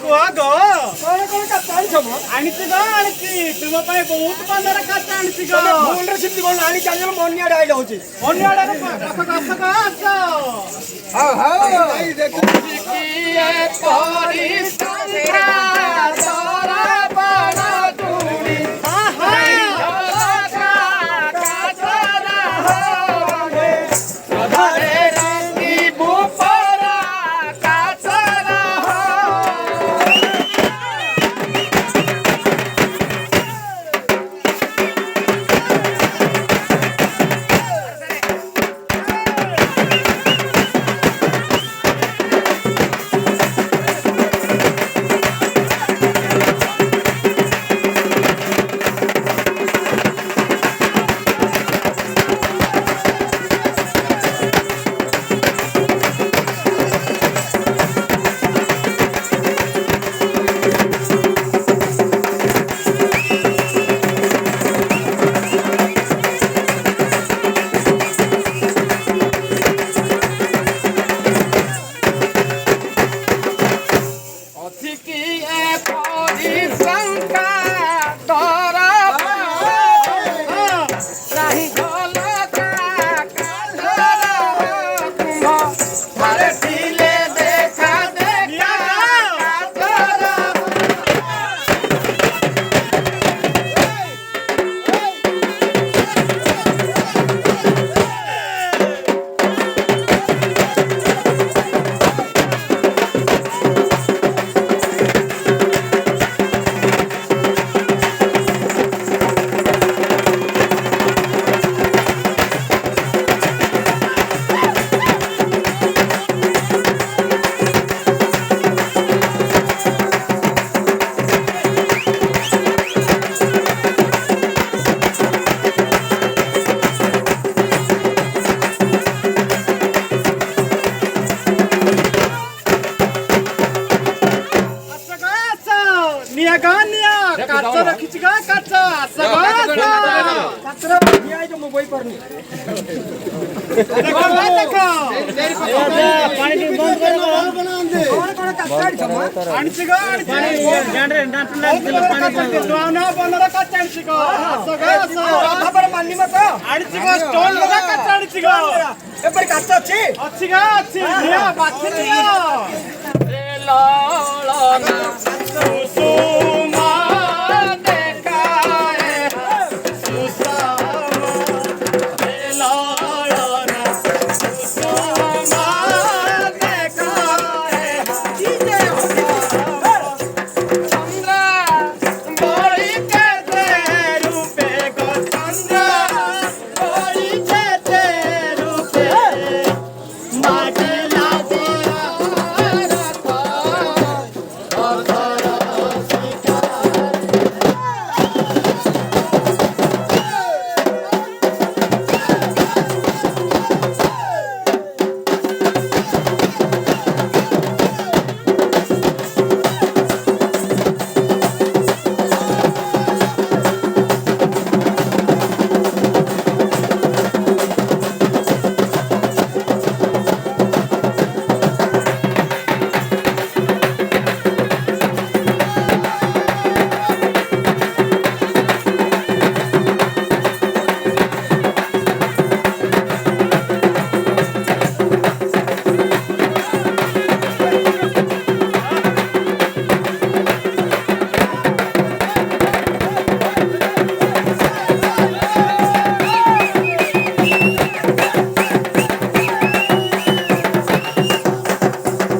कुआ गो कौन कौन का पानी छम आनिछि गो आनिछि तुम पाए बहुत बंदर काट आनिछि गो फोन रे सिद्धि कोन आनी चाल मोनिया डाई जाउची मोनिया डाई आस हां हां भाई देखो कि ये परिस्थिति तोरा बड़ा दूरी काचा रखिछि का काचा काचा दिया जो मोबाइल पर नहीं देखो पानी बंद कर बना दे कौन कौन काचा आनिछि गो पानी जांडरे डांटला पानी दुआना बनर काचा आनिछि गो आधा पर माननी मत आनिछि गो स्टोन लगा काचा आनिछि गो ए पर काचा अछि गो अछि निया बाछि निया